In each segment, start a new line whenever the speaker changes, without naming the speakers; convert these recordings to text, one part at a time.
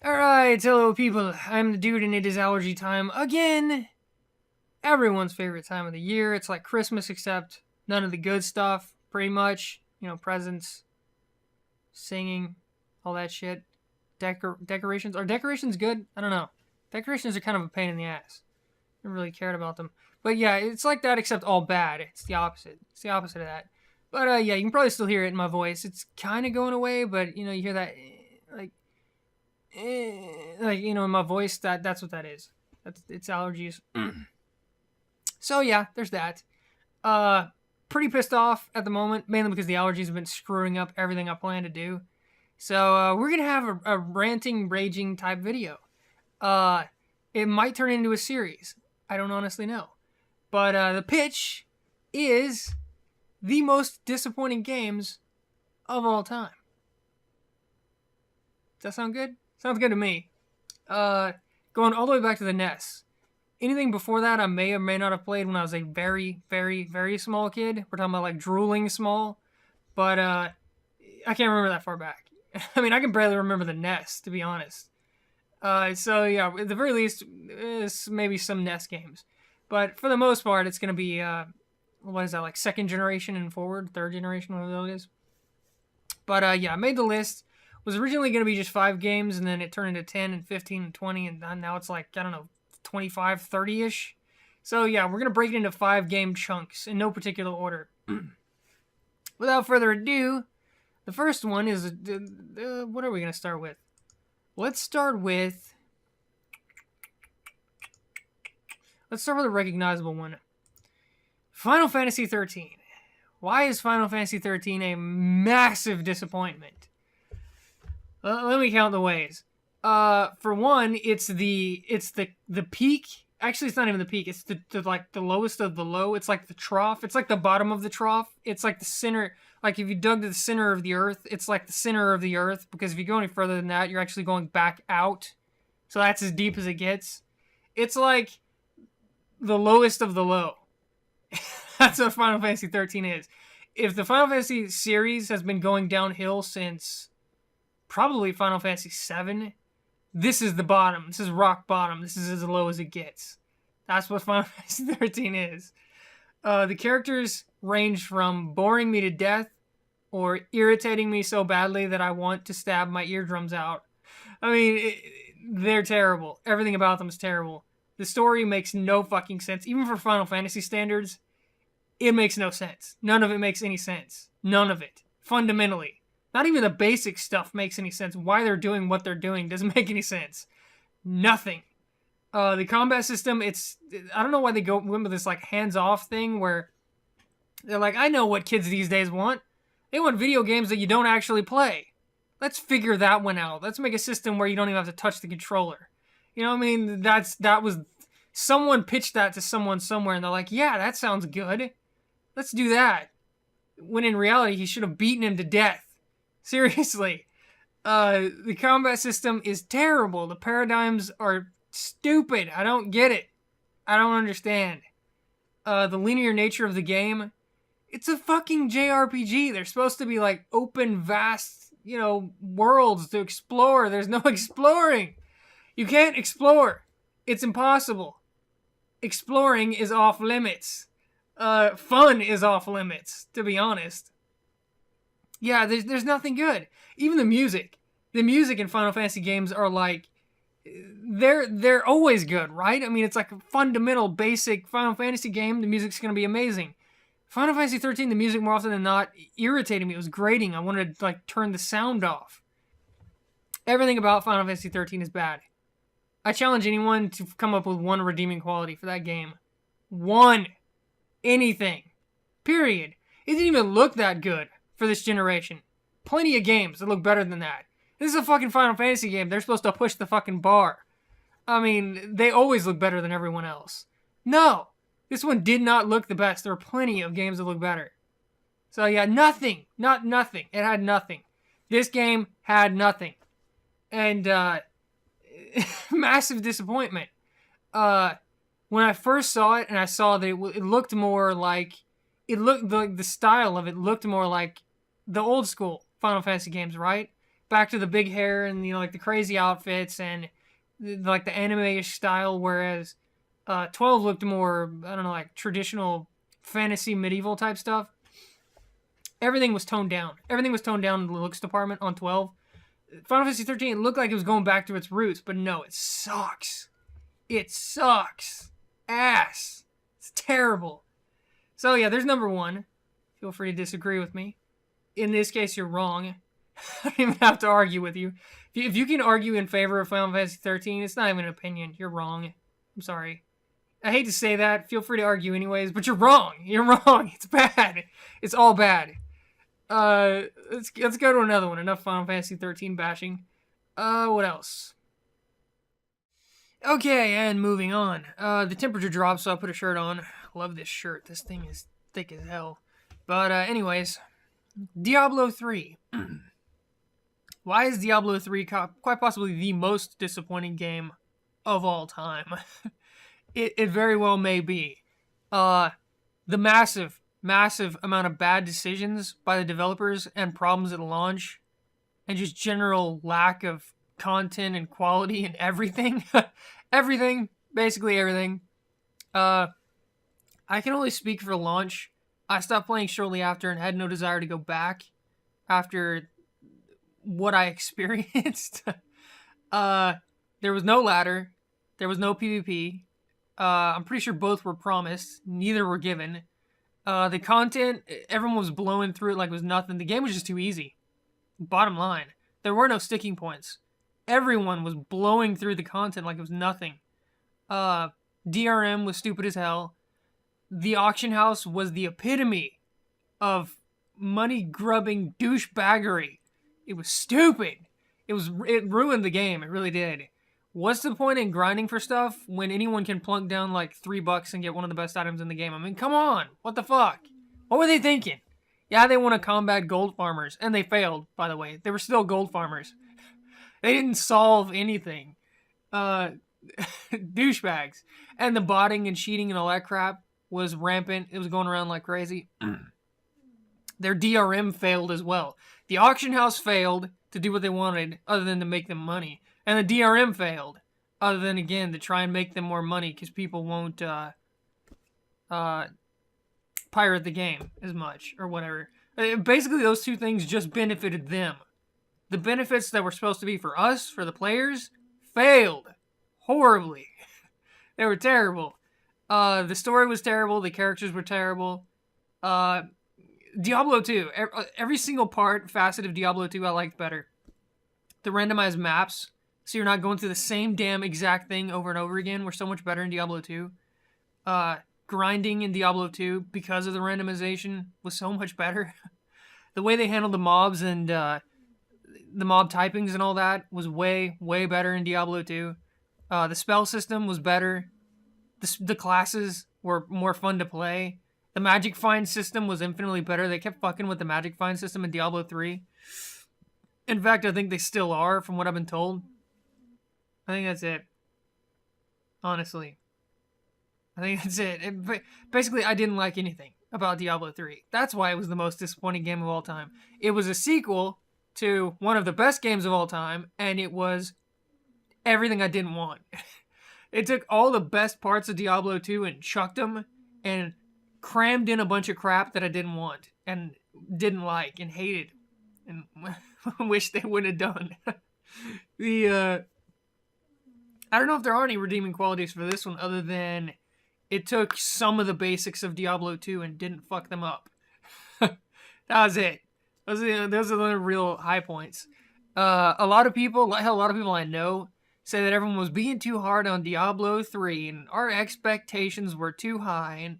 Alright, hello people, I'm the dude and it is allergy time again. Everyone's favorite time of the year. It's like Christmas except none of the good stuff, pretty much. You know, presents, singing, all that shit. Decorations. Are decorations good? I don't know. Decorations are kind of a pain in the ass. I never really cared about them. But yeah, it's like that except all bad. It's the opposite. It's the opposite of that. But yeah, you can probably still hear it in my voice. It's kind of going away, but you know, you hear that like like in my voice. That's what that is. It's allergies. So yeah, there's that. Uh, Pretty pissed off at the moment, mainly because the allergies have been screwing up everything I plan to do. So we're gonna have a ranting, raging type video. Uh, it might turn into a series. I don't honestly know, but the pitch is the most disappointing games of all time. Does that sound good? Sounds good to me. Uh, Going all the way back to the NES. Anything before that, I may or may not have played when I was a very, very, very small kid. We're talking about like drooling small, but I can't remember that far back. I mean, I can barely remember the NES, to be honest. So yeah, at the very least, maybe some NES games, but for the most part, it's gonna be what is that, like second generation and forward, third generation, whatever it is. But yeah, I made the list. Was originally going to be just 5 games, and then it turned into 10 and 15 and 20, and now it's like, I don't know, 25, 30-ish. So yeah, we're going to break it into 5-game chunks in no particular order. Without further ado, the first one is, what are we going to start with? Let's start with a recognizable one. Final Fantasy 13. Why is Final Fantasy 13 a massive disappointment? Let me count the ways. For one, it's the peak. Actually, it's not even the peak. It's the like the lowest of the low. It's like the trough. It's like the bottom of the trough. It's like the center. Like if you dug to the center of the earth, it's like the center of the earth. Because if you go any further than that, you're actually going back out. So that's as deep as it gets. It's like the lowest of the low. That's what Final Fantasy 13 is. If the Final Fantasy series has been going downhill since probably Final Fantasy 7, this is the bottom. This is rock bottom. This is as low as it gets. That's what Final Fantasy 13 is. The characters range from boring me to death or irritating me so badly that I want to stab my eardrums out. I mean, they're terrible. Everything about them is terrible. The story makes no fucking sense. Even for Final Fantasy standards, it makes no sense. None of it makes any sense. None of it. Fundamentally. Not even the basic stuff makes any sense. Why they're doing what they're doing doesn't make any sense. Nothing. The combat system, I don't know why they went with this like hands-off thing where they're like, I know what kids these days want. They want video games that you don't actually play. Let's figure that one out. Let's make a system where you don't even have to touch the controller. You know what I mean? That was someone pitched that to someone somewhere and they're like, yeah, that sounds good. Let's do that. When in reality, he should have beaten him to death. Seriously. The combat system is terrible. The paradigms are stupid. I don't get it. I don't understand. The linear nature of the game, it's a fucking JRPG. They're supposed to be like open, vast, worlds to explore. There's no exploring. You can't explore. It's impossible. Exploring is off limits. Fun is off limits, to be honest. Yeah, there's nothing good. Even the music in Final Fantasy games are like, they're always good, right? I mean, it's like a fundamental, basic Final Fantasy game. The music's gonna be amazing. Final Fantasy 13, the music more often than not irritated me. It was grating. I wanted to like turn the sound off. Everything about Final Fantasy 13 is bad. I challenge anyone to come up with one redeeming quality for that game. One. Anything. Period. It didn't even look that good for this generation. Plenty of games that look better than that. This is a fucking Final Fantasy game. They're supposed to push the fucking bar. I mean, they always look better than everyone else. No. This one did not look the best. There were plenty of games that look better. So yeah, nothing. Nothing. It had nothing. This game had nothing. And, massive disappointment. When I first saw it and I saw that it looked more like, the style of it looked more like the old school Final Fantasy games, right? back to the big hair and, like, the crazy outfits and, like, the anime-ish style, whereas 12 looked more, I don't know, like, traditional fantasy medieval type stuff. Everything was toned down. Everything was toned down in the looks department on 12. Final Fantasy 13, it looked like it was going back to its roots, but no, it sucks. It sucks. Ass. It's terrible. So yeah, there's number 1. Feel free to disagree with me. In this case, you're wrong. I don't even have to argue with you. If you can argue in favor of Final Fantasy 13, it's not even an opinion. You're wrong. I'm sorry. I hate to say that. Feel free to argue anyways, but you're wrong. You're wrong. It's bad. It's all bad. Let's go to another one. Enough Final Fantasy 13 bashing. What else? Okay, and moving on. The temperature dropped, so I put a shirt on. Love this shirt. This thing is thick as hell. But anyways, Diablo 3. Why is Diablo 3 quite possibly the most disappointing game of all time? It very well may be. The massive amount of bad decisions by the developers and problems at launch, and just general lack of content and quality and everything. Everything. Basically everything. I can only speak for launch. I stopped playing shortly after and had no desire to go back after what I experienced. There was no ladder. There was no PvP. I'm pretty sure both were promised. Neither were given. The content, everyone was blowing through it like it was nothing. The game was just too easy. Bottom line. There were no sticking points. Everyone was blowing through the content like it was nothing. DRM was stupid as hell. The auction house was the epitome of money-grubbing douchebaggery. It was stupid. It ruined the game. It really did. What's the point in grinding for stuff when anyone can plunk down like $3 and get one of the best items in the game? I mean, come on. What the fuck? What were they thinking? Yeah, they want to combat gold farmers. And they failed, by the way. They were still gold farmers. They didn't solve anything. Douchebags. And the botting and cheating and all that crap was rampant. It was going around like crazy. Their DRM failed as well. The auction house failed to do what they wanted other than to make them money. And the DRM failed other than, again, to try and make them more money because people won't pirate the game as much or whatever. Basically, those two things just benefited them. The benefits that were supposed to be for us, for the players, failed horribly. They were terrible. The story was terrible. The characters were terrible. Diablo 2. Every single facet of Diablo 2 I liked better. The randomized maps, so you're not going through the same damn exact thing over and over again, were so much better in Diablo 2. Grinding in Diablo 2, because of the randomization, was so much better. The way they handled the mobs and the mob typings and all that was way, way better in Diablo 2. The spell system was better. The classes were more fun to play. The magic find system was infinitely better. They kept fucking with the magic find system in Diablo 3. In fact, I think they still are, from what I've been told. I think that's it. Honestly. I think that's it. Basically, I didn't like anything about Diablo 3. That's why it was the most disappointing game of all time. It was a sequel to one of the best games of all time, and it was everything I didn't want. It took all the best parts of Diablo 2 and chucked them, and crammed in a bunch of crap that I didn't want, and didn't like, and hated, and wish they wouldn't have done. I don't know if there are any redeeming qualities for this one, other than it took some of the basics of Diablo 2 and didn't fuck them up. That was it. Those are the real high points. A lot of people I know say that everyone was being too hard on Diablo 3 and our expectations were too high and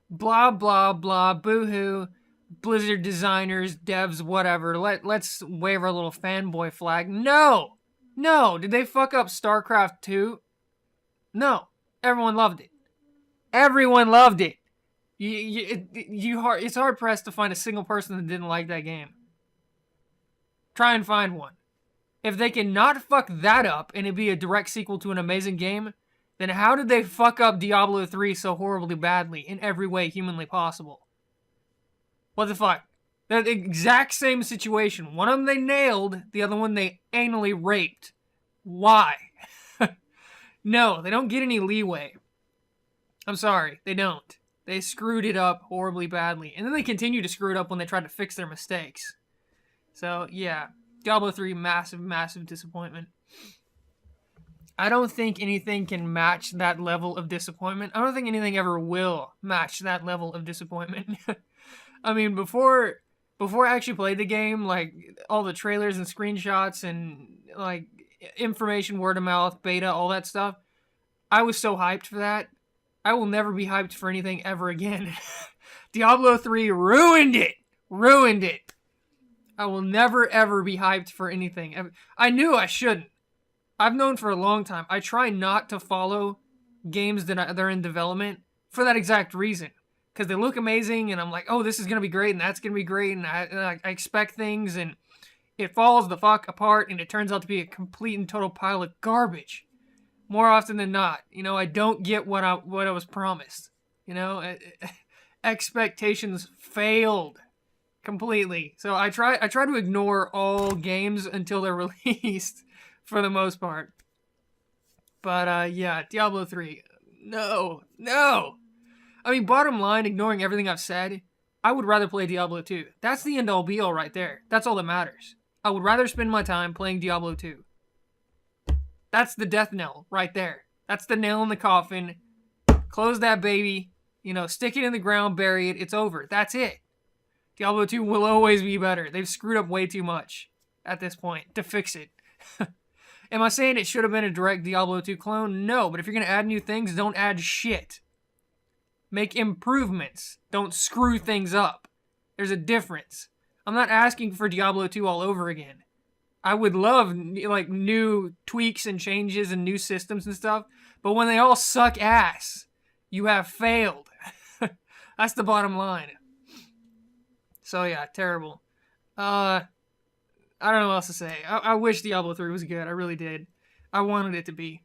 blah, blah, blah, boo-hoo, Blizzard designers, devs, whatever. Let's wave our little fanboy flag. No! Did they fuck up StarCraft 2? No. Everyone loved it. Everyone loved it. It's hard pressed to find a single person that didn't like that game. Try and find one. If they can not fuck that up and it be a direct sequel to an amazing game, then how did they fuck up Diablo 3 so horribly badly in every way humanly possible? What the fuck? That exact same situation. One of them they nailed, the other one they anally raped. Why? No, they don't get any leeway. I'm sorry, they don't. They screwed it up horribly badly. And then they continue to screw it up when they try to fix their mistakes. So, yeah. Diablo 3, massive, massive disappointment. I don't think anything can match that level of disappointment. I don't think anything ever will match that level of disappointment. I mean, before I actually played the game, like, all the trailers and screenshots and, like, information, word of mouth, beta, all that stuff, I was so hyped for that. I will never be hyped for anything ever again. Diablo 3 ruined it. Ruined it. I will never, ever be hyped for anything. I knew I shouldn't. I've known for a long time. I try not to follow games that are in development for that exact reason. Because they look amazing, and I'm like, oh, this is going to be great, and that's going to be great, and I expect things, and it falls the fuck apart, and it turns out to be a complete and total pile of garbage. More often than not, I don't get what I was promised. Expectations failed completely. So I try to ignore all games until they're released, for the most part. But yeah, Diablo 3, no. I mean, bottom line, ignoring everything I've said, I would rather play Diablo 2. That's the end all be all right there. That's all that matters. I would rather spend my time playing Diablo 2. That's the death knell right there. That's the nail in the coffin. Close that baby. Stick it in the ground, bury it. It's over. That's it. Diablo 2 will always be better. They've screwed up way too much at this point to fix it. Am I saying it should have been a direct Diablo 2 clone? No, but if you're going to add new things, don't add shit. Make improvements. Don't screw things up. There's a difference. I'm not asking for Diablo 2 all over again. I would love, like, new tweaks and changes and new systems and stuff, but when they all suck ass, you have failed. That's the bottom line. So yeah, terrible. I don't know what else to say. I wish Diablo 3 was good. I really did. I wanted it to be.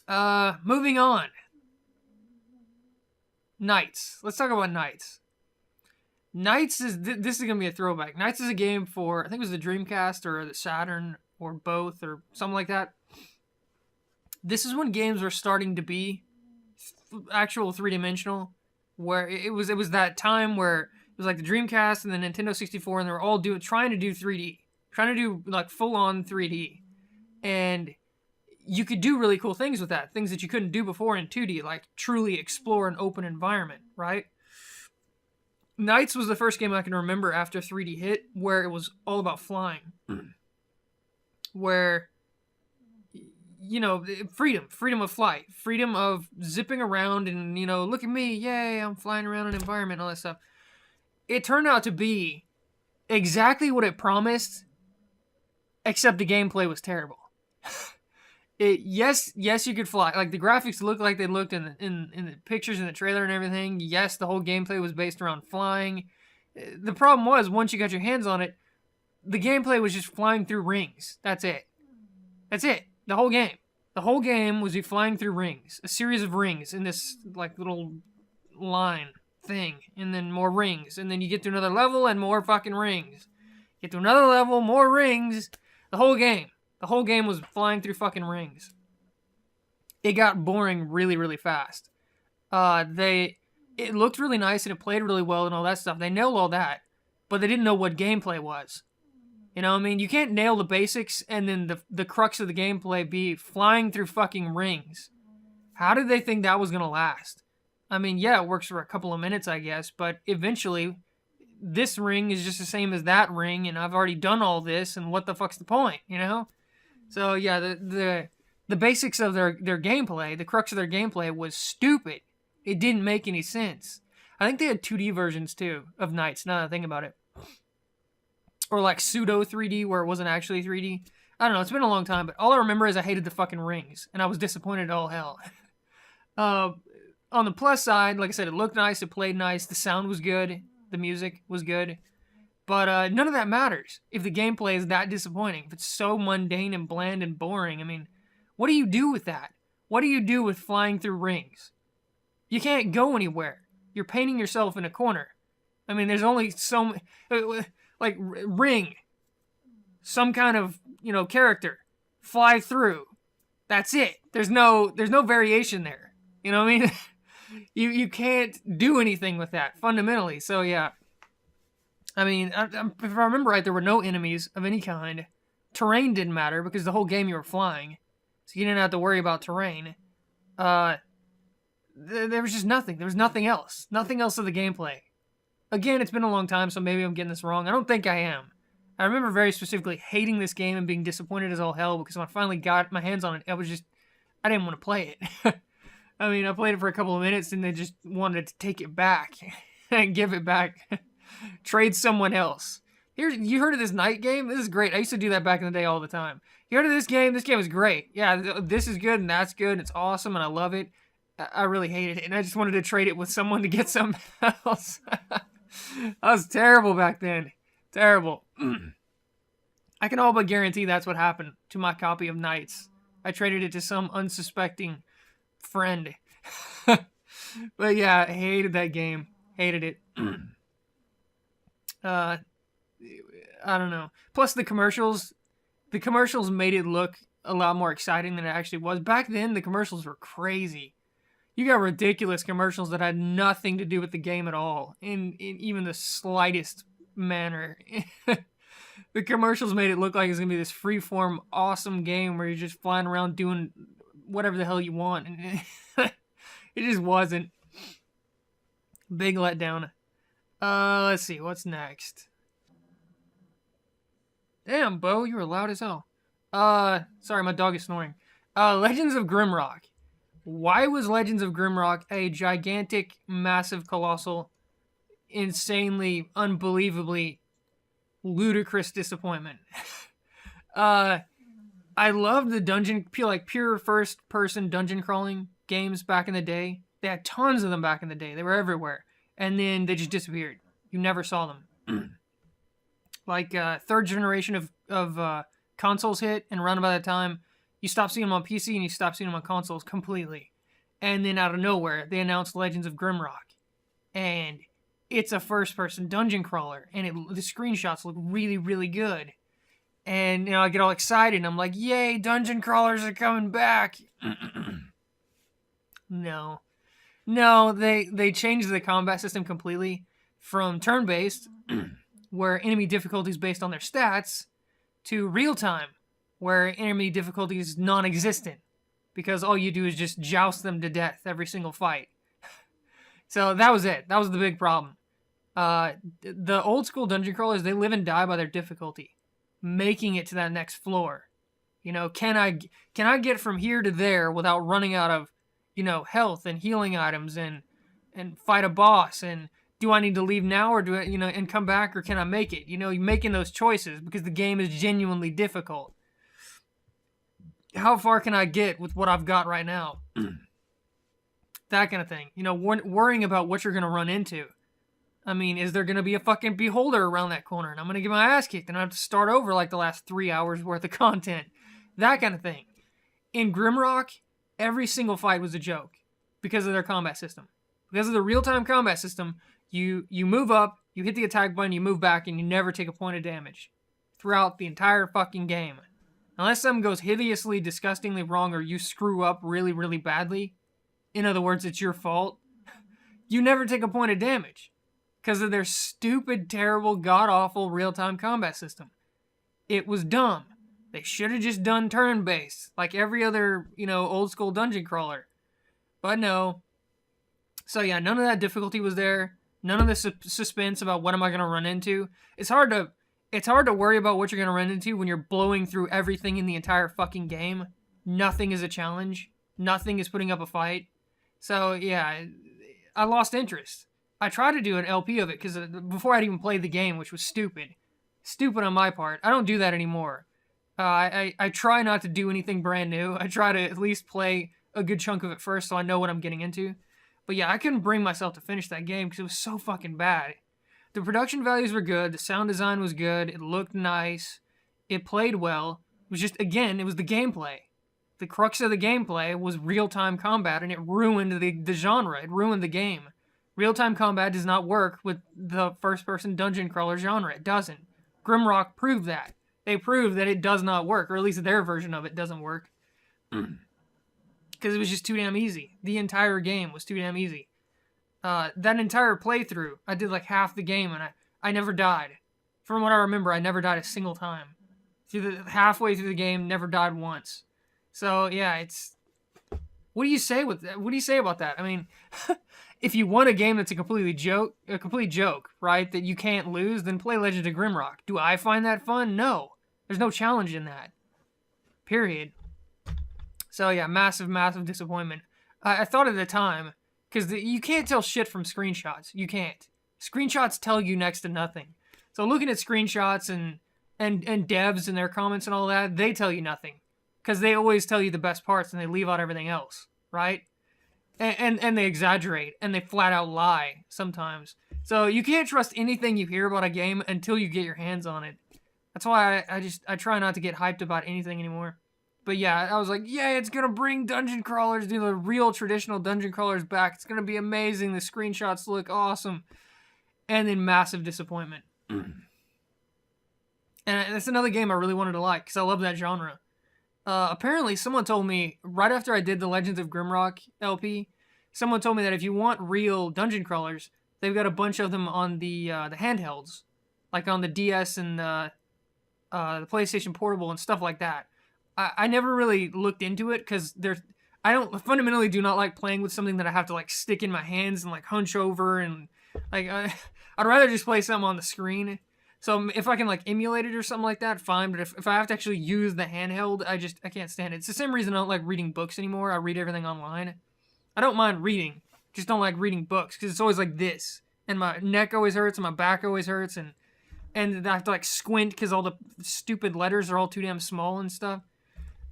Moving on. Knights. Let's talk about Knights. Knights this is going to be a throwback. Knights is a game for, I think it was the Dreamcast or the Saturn or both or something like that. This is when games were starting to be actual three-dimensional, where it was that time where it was like the Dreamcast and the Nintendo 64, and they were all trying to do 3D. Trying to do like full-on 3D. And you could do really cool things with that. Things that you couldn't do before in 2D, like truly explore an open environment, right? Knights was the first game I can remember after 3D hit where it was all about flying. Where, freedom of flight, freedom of zipping around and, look at me, yay, I'm flying around an environment, all that stuff. It turned out to be exactly what it promised, except the gameplay was terrible. Yes, you could fly. Like, the graphics looked like they looked in the pictures in the trailer and everything. Yes, the whole gameplay was based around flying. The problem was, once you got your hands on it, the gameplay was just flying through rings. That's it. The whole game. The whole game was you flying through rings. A series of rings in this, like, little line thing. And then more rings. And then you get to another level and more fucking rings. Get to another level, more rings. The whole game. The whole game was flying through fucking rings. It got boring really, really fast. It looked really nice and it played really well and all that stuff. They nailed all that, but they didn't know what gameplay was. You can't nail the basics and then the crux of the gameplay be flying through fucking rings. How did they think that was going to last? Yeah, it works for a couple of minutes, I guess, but eventually this ring is just the same as that ring and I've already done all this and what the fuck's the point, So yeah, the basics of their gameplay, the crux of their gameplay was stupid. It didn't make any sense. I think they had 2D versions too of Knights, now that I think about it. Or like pseudo 3D where it wasn't actually 3D. I don't know, it's been a long time, but all I remember is I hated the fucking rings. And I was disappointed all hell. On the plus side, like I said, it looked nice, it played nice, the sound was good, the music was good. But none of that matters if the gameplay is that disappointing. If it's so mundane and bland and boring, what do you do with that? What do you do with flying through rings? You can't go anywhere. You're painting yourself in a corner. I mean, there's only so like ring, some kind of, character, fly through. That's it. There's no variation there. You know what I mean? you can't do anything with that fundamentally. So yeah. I mean, if I remember right, there were no enemies of any kind. Terrain didn't matter because the whole game you were flying, so you didn't have to worry about terrain. There was just nothing. There was nothing else. Nothing else of the gameplay. Again, it's been a long time, so maybe I'm getting this wrong. I don't think I am. I remember very specifically hating this game and being disappointed as all hell because when I finally got my hands on it, I didn't want to play it. I mean, I played it for a couple of minutes and then just wanted to take it back and give it back. Trade someone else. Here, you heard of this night game? This is great. I used to do that back in the day all the time. You heard of this game? This game is great. Yeah, this is good and that's good. And it's awesome and I love it. I really hated it and I just wanted to trade it with someone to get something else. I was terrible back then. Terrible. I can all but guarantee that's what happened to my copy of Knights. I traded it to some unsuspecting friend. But yeah, I hated that game. Hated it. I don't know. Plus the commercials made it look a lot more exciting than it actually was. Back then, the commercials were crazy. You got ridiculous commercials that had nothing to do with the game at all, in even the slightest manner. The commercials made it look like it's going to be this freeform, awesome game where you're just flying around doing whatever the hell you want. And it just wasn't. Big letdown. Let's see. What's next? Damn, Bo, you were loud as hell. Sorry, my dog is snoring. Legends of Grimrock. Why was Legends of Grimrock a gigantic, massive, colossal, insanely, unbelievably ludicrous disappointment? I loved the pure first-person dungeon crawling games back in the day. They had tons of them back in the day. They were everywhere. And then they just disappeared. You never saw them. Third generation of consoles hit, and around about that time, you stopped seeing them on PC and you stopped seeing them on consoles completely. And then out of nowhere, they announced Legends of Grimrock. And it's a first-person dungeon crawler. And the screenshots look really, really good. And, I get all excited. And I'm like, yay, dungeon crawlers are coming back. No, they changed the combat system completely from turn-based, where enemy difficulty is based on their stats, to real-time, where enemy difficulty is non-existent, because all you do is just joust them to death every single fight. So that was it. That was the big problem. The old-school dungeon crawlers, they live and die by their difficulty, making it to that next floor. Can I get from here to there without running out of health and healing items and fight a boss, and do I need to leave now or do I, and come back, or can I make it? You're making those choices because the game is genuinely difficult. How far can I get with what I've got right now? That kind of thing. Worrying about what you're going to run into. I mean, is there going to be a fucking beholder around that corner and I'm going to get my ass kicked and I have to start over like the last 3 hours worth of content? That kind of thing. In Grimrock, every single fight was a joke because of their combat system. Because of the real-time combat system, you move up, you hit the attack button, you move back, and you never take a point of damage throughout the entire fucking game. Unless something goes hideously, disgustingly wrong, or you screw up really, really badly, in other words, it's your fault, you never take a point of damage because of their stupid, terrible, god-awful real-time combat system. It was dumb. They should have just done turn-based, like every other, old-school dungeon crawler. But no. So yeah, none of that difficulty was there. None of the suspense about what am I going to run into. It's hard to worry about what you're going to run into when you're blowing through everything in the entire fucking game. Nothing is a challenge. Nothing is putting up a fight. So yeah, I lost interest. I tried to do an LP of it because before I'd even played the game, which was stupid. Stupid on my part. I don't do that anymore. I try not to do anything brand new. I try to at least play a good chunk of it first so I know what I'm getting into. But yeah, I couldn't bring myself to finish that game because it was so fucking bad. The production values were good. The sound design was good. It looked nice. It played well. It was just, again, it was the gameplay. The crux of the gameplay was real-time combat, and it ruined the genre. It ruined the game Real-time combat does not work with the first-person dungeon crawler genre. It doesn't. Grimrock proved that. They proved that it does not work, or at least their version of it doesn't work. Because it was just too damn easy. The entire game was too damn easy. That entire playthrough, I did like half the game, and I never died. From what I remember, I never died a single time. Halfway through the game, never died once. So, yeah, it's... What do you say with that? What do you say about that? I mean, if you want a game that's a complete joke, right, that you can't lose, then play Legend of Grimrock. Do I find that fun? No. There's no challenge in that. Period. So, yeah, massive, massive disappointment. I thought at the time, because you can't tell shit from screenshots. You can't. Screenshots tell you next to nothing. So looking at screenshots and devs and their comments and all that, they tell you nothing. Because they always tell you the best parts and they leave out everything else, right? And they exaggerate and they flat out lie sometimes. So you can't trust anything you hear about a game until you get your hands on it. That's why I try not to get hyped about anything anymore. But yeah, I was like, yeah, it's going to bring dungeon crawlers, the real traditional dungeon crawlers back. It's going to be amazing. The screenshots look awesome. And then massive disappointment. And that's another game I really wanted to like because I love that genre. Apparently, someone told me right after I did the Legends of Grimrock LP, someone told me that if you want real dungeon crawlers, they've got a bunch of them on the handhelds, like on the DS and the PlayStation Portable and stuff like that. I never really looked into it because I fundamentally do not like playing with something that I have to like stick in my hands and like hunch over and like I'd rather just play something on the screen. So if I can like emulate it or something like that, fine. But if I have to actually use the handheld, I can't stand it. It's the same reason I don't like reading books anymore. I read everything online. I don't mind reading, just don't like reading books because it's always like this, and my neck always hurts and my back always hurts, and I have to like squint because all the stupid letters are all too damn small and stuff.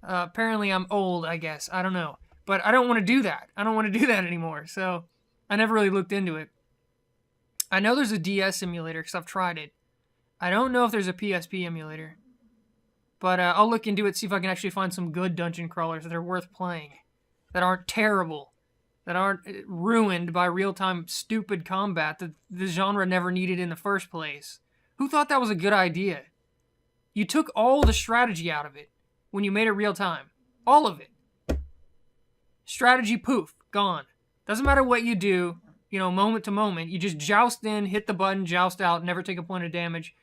Apparently I'm old, I guess. I don't know, but I don't want to do that. I don't want to do that anymore. So I never really looked into it. I know there's a DS emulator because I've tried it. I don't know if there's a PSP emulator. But I'll look into it, see if I can actually find some good dungeon crawlers that are worth playing. That aren't terrible. That aren't ruined by real-time stupid combat that the genre never needed in the first place. Who thought that was a good idea? You took all the strategy out of it when you made it real-time. All of it. Strategy, poof, gone. Doesn't matter what you do, moment to moment. You just joust in, hit the button, joust out, never take a point of damage.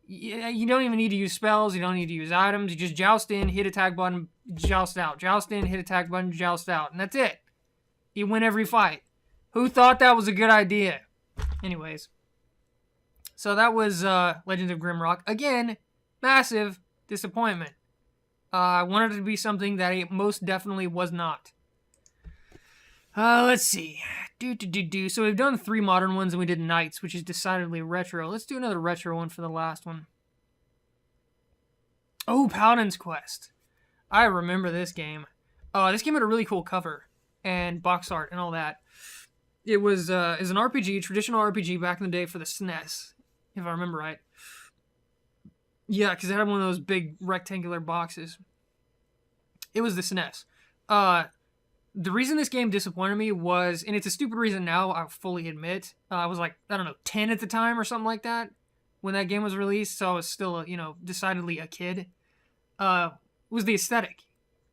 You don't even need to use spells. You don't need to use items. You just joust in, hit attack button, joust out. Joust in, hit attack button, joust out. And that's it. You win every fight. Who thought that was a good idea? Anyways. So that was Legends of Grimrock. Again, massive disappointment. I wanted it to be something that it most definitely was not. Let's see. So we've done 3 modern ones and we did Knights, which is decidedly retro. Let's do another retro one for the last one. Oh, Paladin's Quest. I remember this game. This game had a really cool cover and box art and all that. It was an RPG, traditional RPG back in the day for the SNES, if I remember right. Yeah, because it had one of those big rectangular boxes. It was the SNES. The reason this game disappointed me was, and it's a stupid reason now, I fully admit, I was like, 10 at the time or something like that when that game was released, so I was still, decidedly a kid, was the aesthetic,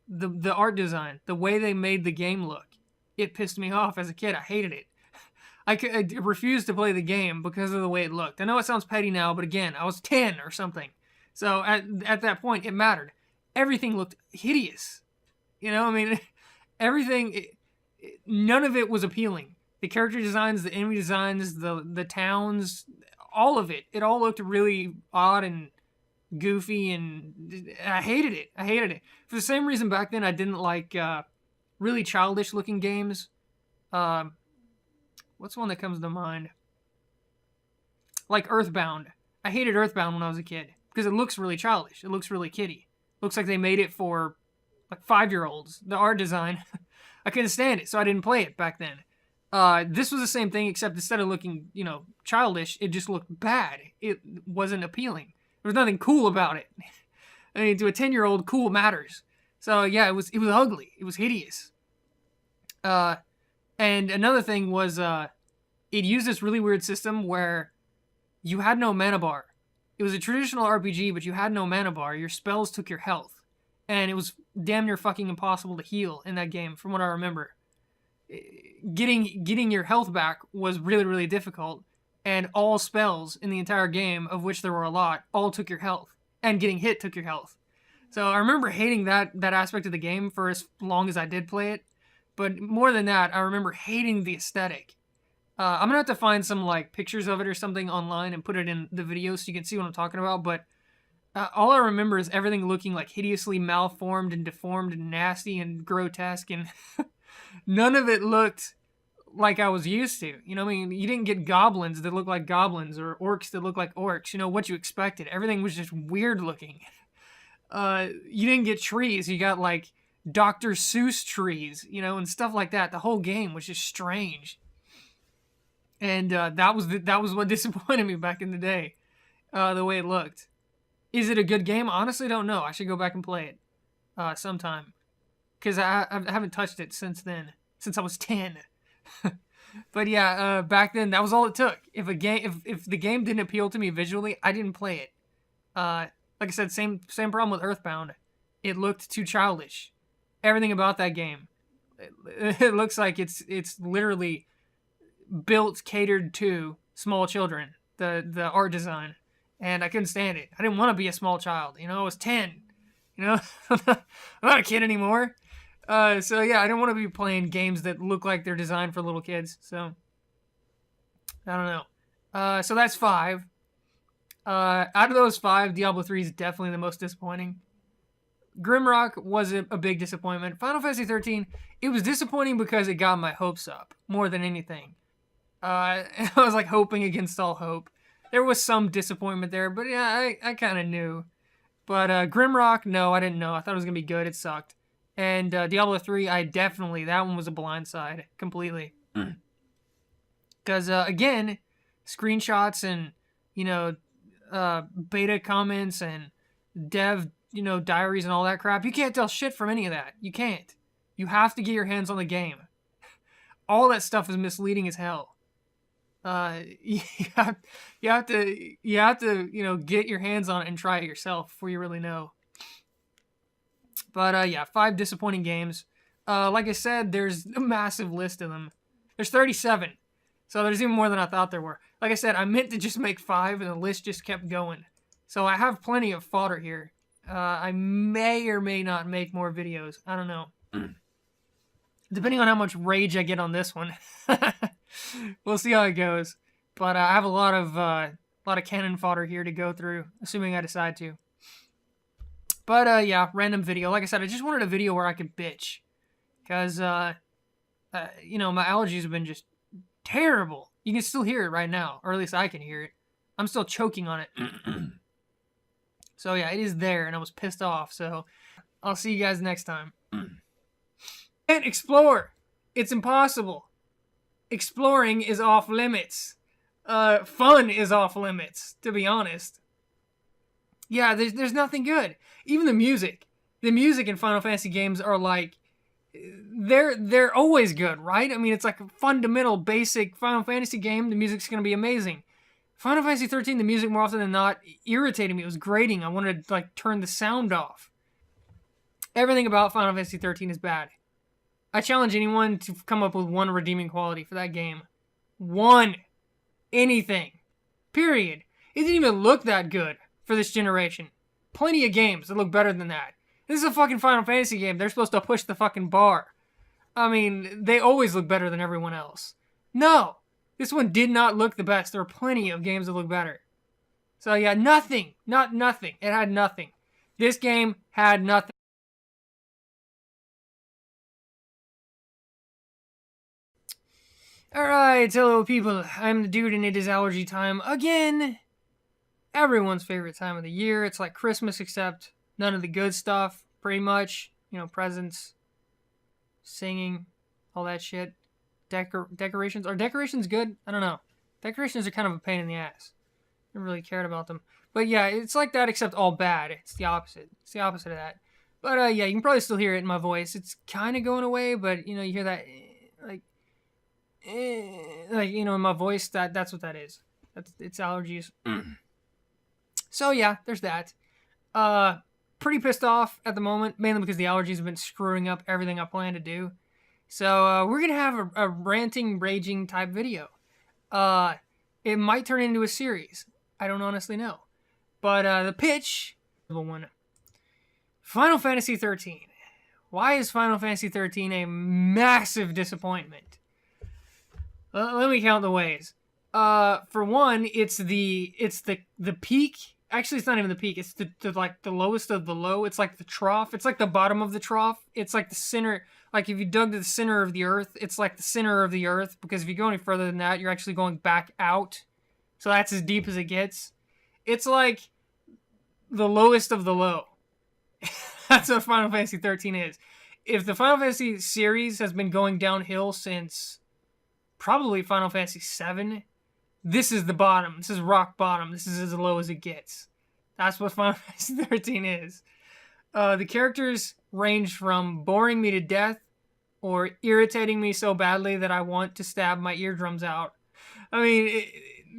the art design, the way they made the game look. It pissed me off as a kid. I hated it. I refused to play the game because of the way it looked. I know it sounds petty now, but again, I was 10 or something. So at that point, it mattered. Everything looked hideous. Everything, none of it was appealing. The character designs, the enemy designs, the towns, all of it. It all looked really odd and goofy, and I hated it. For the same reason back then I didn't like really childish looking games. What's one that comes to mind? Like Earthbound. I hated Earthbound when I was a kid because it looks really childish. It looks really kiddie. Looks like they made it for like 5-year-olds. The art design, I couldn't stand it, so I didn't play it back then. This was the same thing, except instead of looking, childish, it just looked bad. It wasn't appealing. There was nothing cool about it. I mean, to a 10-year-old, cool matters. So yeah, it was ugly. It was hideous. And another thing was, it used this really weird system where you had no mana bar. It was a traditional RPG, but you had no mana bar. Your spells took your health. And it was damn near fucking impossible to heal in that game, from what I remember. Getting your health back was really, really difficult. And all spells in the entire game, of which there were a lot, all took your health. And getting hit took your health. So I remember hating that aspect of the game for as long as I did play it. But more than that, I remember hating the aesthetic. I'm going to have to find some like pictures of it or something online and put it in the video so you can see what I'm talking about. But all I remember is everything looking like hideously malformed and deformed and nasty and grotesque. And none of it looked like I was used to. You know what I mean? You didn't get goblins that look like goblins or orcs that look like orcs. You know, what you expected. Everything was just weird looking. You didn't get trees. You got like Dr. Seuss trees, you know, and stuff like that. The whole game was just strange. And that was what disappointed me back in the day, the way it looked. Is it a good game? Honestly, don't know. I should go back and play it sometime, because I haven't touched it since then, since I was 10. But yeah, back then that was all it took. If the game didn't appeal to me visually, I didn't play it. Like I said, same problem with Earthbound. It looked too childish. Everything about that game, it looks like it's literally built, catered to small children. The art design, and I couldn't stand it. I didn't want to be a small child. You know, I was 10. You know, I'm not a kid anymore. So yeah, I didn't want to be playing games that look like they're designed for little kids. So I don't know. So that's 5. Out of those 5, Diablo 3 is definitely the most disappointing. Grimrock was a big disappointment. Final Fantasy 13, it was disappointing because it got my hopes up more than anything. I was like hoping against all hope. There was some disappointment there, but yeah, I kind of knew. But Grimrock, no, I didn't know. I thought it was going to be good. It sucked. And Diablo 3, that one was a blindside completely. Because, again, screenshots and, you know, beta comments and dev, you know, diaries and all that crap, you can't tell shit from any of that. You can't. You have to get your hands on the game. All that stuff is misleading as hell. You have to, you know, get your hands on it and try it yourself before you really know. But, yeah, 5 disappointing games. Like I said, there's a massive list of them. There's 37. So there's even more than I thought there were. Like I said, I meant to just make 5, and the list just kept going. So I have plenty of fodder here. I may or may not make more videos. I don't know. Depending on how much rage I get on this one. We'll see how it goes. But I have a lot of cannon fodder here to go through, assuming I decide to. But yeah, random video. Like I said, I just wanted a video where I could bitch. Because, you know, my allergies have been just terrible. You can still hear it right now. Or at least I can hear it. I'm still choking on it. So yeah, it is there, and I was pissed off. So I'll see you guys next time. Can't explore. It's impossible. Exploring is off limits. Fun is off limits, to be honest. Yeah, there's nothing good. Even the music. The music in Final Fantasy games are like, they're always good, right? I mean, it's like a fundamental, basic Final Fantasy game. The music's going to be amazing. Final Fantasy 13, the music more often than not irritated me. It was grating. I wanted to like turn the sound off. Everything about Final Fantasy 13 is bad. I challenge anyone to come up with one redeeming quality for that game. One. Anything. Period. It didn't even look that good for this generation. Plenty of games that look better than that. This is a fucking Final Fantasy game. They're supposed to push the fucking bar. I mean, they always look better than everyone else. No. This one did not look the best. There are plenty of games that look better. So yeah, nothing. Not nothing. It had nothing. This game had nothing. Alright, hello people. I'm the dude and it is allergy time again. Everyone's favorite time of the year. It's like Christmas except none of the good stuff, pretty much. You know, presents, singing, all that shit. Decorations. Are decorations good? I don't know. Decorations are kind of a pain in the ass. I never really cared about them. But yeah, it's like that except all bad. It's the opposite. It's the opposite of that. But yeah, you can probably still hear it in my voice. It's kind of going away, but you know, you hear that, like, like, you know, in my voice, that's what that is. It's allergies. So yeah, there's that. Pretty pissed off at the moment, mainly because the allergies have been screwing up everything I plan to do. So we're gonna have a ranting, raging type video. It might turn into a series. I don't honestly know. But the pitch, one. Final Fantasy 13. Why is Final Fantasy 13 a massive disappointment? Let me count the ways. For one, it's the peak. Actually, it's not even the peak. It's the like the lowest of the low. It's like the trough. It's like the bottom of the trough. It's like the center. Like if you dug to the center of the earth, it's like the center of the earth. Because if you go any further than that, you're actually going back out. So that's as deep as it gets. It's like the lowest of the low. That's what Final Fantasy 13 is. If the Final Fantasy series has been going downhill since probably Final Fantasy 7, this is the bottom. This is rock bottom. This is as low as it gets. That's what Final Fantasy 13 is. The characters range from boring me to death or irritating me so badly that I want to stab my eardrums out. I mean,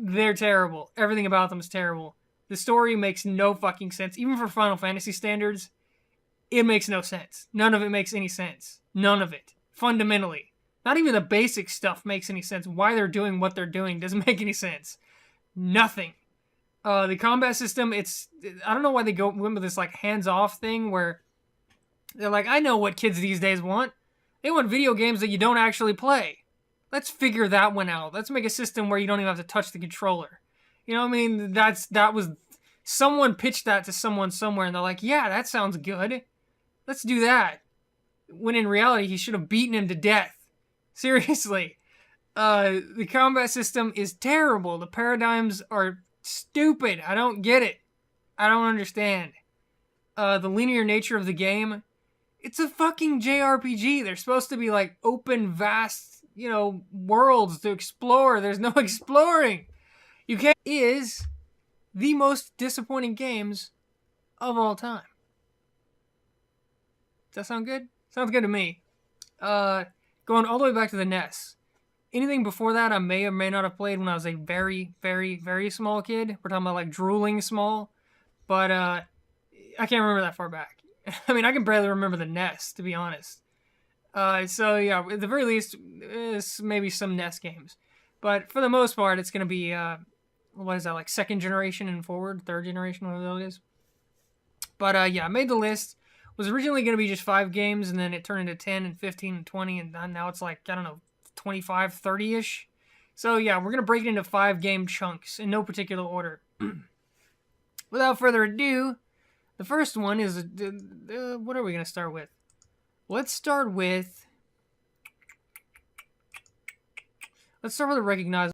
they're terrible. Everything about them is terrible. The story makes no fucking sense. Even for Final Fantasy standards, it makes no sense. None of it makes any sense. None of it. Fundamentally. Not even the basic stuff makes any sense. Why they're doing what they're doing doesn't make any sense. Nothing. The combat system, I don't know why they went with this like hands-off thing where they're like, I know what kids these days want. They want video games that you don't actually play. Let's figure that one out. Let's make a system where you don't even have to touch the controller. You know what I mean? That was... Someone pitched that to someone somewhere, and they're like, yeah, that sounds good. Let's do that. When in reality, he should have beaten him to death. Seriously. The combat system is terrible. The paradigms are stupid. I don't get it. I don't understand. The linear nature of the game, it's a fucking JRPG. They're supposed to be like open, vast, you know, worlds to explore. There's no exploring. You can't... Is the most disappointing games of all time. Does that sound good? Sounds good to me. Going all the way back to the NES. Anything before that I may or may not have played when I was a very, very, very small kid. We're talking about like drooling small. But I can't remember that far back. I mean, I can barely remember the NES, to be honest. So yeah, at the very least, maybe some NES games. But for the most part, it's going to be... what is that, like second generation and forward, third generation, whatever that is. But yeah, I made the list. Was originally going to be just 5 games, and then it turned into 10 and 15 and 20, and now it's like, I don't know, 25, 30-ish. So yeah, we're going to break it into 5 game chunks in no particular order. Without further ado, the first one is, what are we going to start with? Let's start with a recognizable